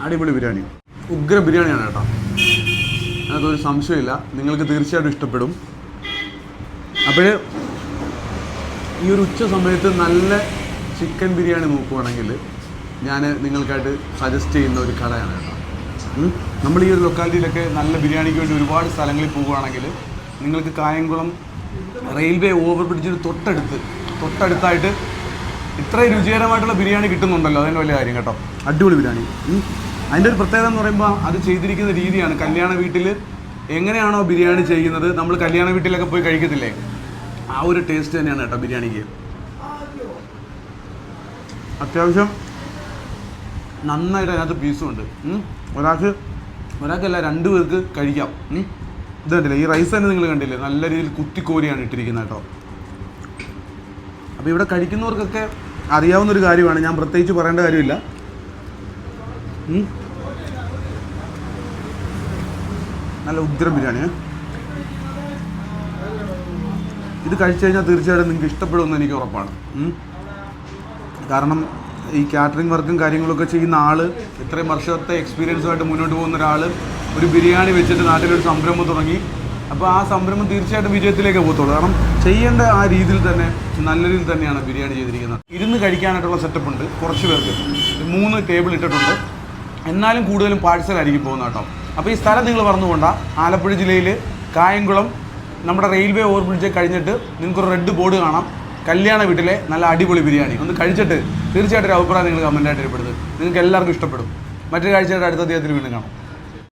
അടിപൊളി ബിരിയാണി, ഉഗ്ര ബിരിയാണിയാണ് കേട്ടോ, അതിനകത്തൊരു സംശയമില്ല. നിങ്ങൾക്ക് തീർച്ചയായിട്ടും ഇഷ്ടപ്പെടും. അപ്പോൾ ഈ ഒരു ഉച്ച സമയത്ത് നല്ല ചിക്കൻ ബിരിയാണി നോക്കുവാണെങ്കിൽ ഞാൻ നിങ്ങൾക്കായിട്ട് സജസ്റ്റ് ചെയ്യുന്ന ഒരു കടയാണ് കേട്ടോ. നമ്മൾ ഈ ഒരു ലൊക്കാലിറ്റിയിലൊക്കെ നല്ല ബിരിയാണിക്ക് വേണ്ടി ഒരുപാട് സ്ഥലങ്ങളിൽ പോവുകയാണെങ്കിൽ നിങ്ങൾക്ക് കായംകുളം റെയിൽവേ ഓവർ ബ്രിഡ്ജിന് തൊട്ടടുത്തായിട്ട് ഇത്രയും രുചികരമായിട്ടുള്ള ബിരിയാണി കിട്ടുന്നുണ്ടല്ലോ, അതിൻ്റെ വലിയ കാര്യം കേട്ടോ. അടിപൊളി ബിരിയാണി. അതിൻ്റെ ഒരു പ്രത്യേകത എന്ന് പറയുമ്പോൾ അത് ചെയ്തിരിക്കുന്ന രീതിയാണ്. കല്യാണ വീട്ടിൽ എങ്ങനെയാണോ ബിരിയാണി ചെയ്യുന്നത്, നമ്മൾ കല്യാണ വീട്ടിലൊക്കെ പോയി കഴിക്കത്തില്ലേ, ആ ഒരു ടേസ്റ്റ് തന്നെയാണ് കേട്ടോ ബിരിയാണിക്ക്. അത്യാവശ്യം നന്നായിട്ട് അതിനകത്ത് പീസും ഉണ്ട്. ഒരാൾക്കല്ല 2 പേർക്ക് കഴിക്കാം. ഇത് കണ്ടില്ലേ, ഈ റൈസ് തന്നെ നിങ്ങൾ കണ്ടില്ലേ, നല്ല രീതിയിൽ കുത്തിക്കോരിയാണ് ഇട്ടിരിക്കുന്നത് കേട്ടോ. അപ്പോൾ ഇവിടെ കഴിക്കുന്നവർക്കൊക്കെ അറിയാവുന്നൊരു കാര്യമാണ്, ഞാൻ പ്രത്യേകിച്ച് പറയേണ്ട കാര്യമില്ല. നല്ല ഉഗ്രം ബിരിയാണി. ഇത് കഴിച്ചു കഴിഞ്ഞാൽ തീർച്ചയായിട്ടും നിങ്ങൾക്ക് ഇഷ്ടപ്പെടുമെന്ന് എനിക്ക് ഉറപ്പാണ്. കാരണം ഈ കാറ്ററിംഗ് വർക്കും കാര്യങ്ങളൊക്കെ ചെയ്യുന്ന ആൾ, ഇത്രയും വർഷത്തെ എക്സ്പീരിയൻസുമായിട്ട് മുന്നോട്ട് പോകുന്ന ഒരാൾ ഒരു ബിരിയാണി വെച്ചിട്ട് നാട്ടിലൊരു സംരംഭം തുടങ്ങി. അപ്പോൾ ആ സംരംഭം തീർച്ചയായിട്ടും വിജയത്തിലേക്ക് പോകത്തുള്ളൂ. കാരണം ചെയ്യേണ്ട ആ രീതിയിൽ തന്നെ നല്ല രീതിയിൽ തന്നെയാണ് ബിരിയാണി ചെയ്തിരിക്കുന്നത്. ഇരുന്ന് കഴിക്കാനായിട്ടുള്ള സെറ്റപ്പ് ഉണ്ട്, കുറച്ച് പേർക്ക് 3 ടേബിൾ ഇട്ടിട്ടുണ്ട്. എന്നാലും കൂടുതലും പാഴ്സലായിരിക്കും പോകുന്നത് കേട്ടോ. അപ്പോൾ ഈ സ്ഥലം നിങ്ങൾ പറഞ്ഞുകൊണ്ട ആലപ്പുഴ ജില്ലയിൽ കായംകുളം നമ്മുടെ റെയിൽവേ ഓവർ ബ്രിഡ്ജ് കഴിഞ്ഞിട്ട് നിങ്ങൾക്കൊരു റെഡ് ബോർഡ് കാണാം, കല്യാണ വീട്ടിലെ നല്ല അടിപൊളി ബിരിയാണി. ഒന്ന് കഴിച്ചിട്ട് തീർച്ചയായിട്ടും ഒരു അഭിപ്രായം നിങ്ങൾ കമൻറ്റായിട്ട് ഏർപ്പെടുത്തുക. നിങ്ങൾക്ക് എല്ലാവർക്കും ഇഷ്ടപ്പെടും. മറ്റൊരു കാഴ്ചയുടെ അടുത്ത അദ്ദേഹത്തിൽ വീണ്ടും കാണാം.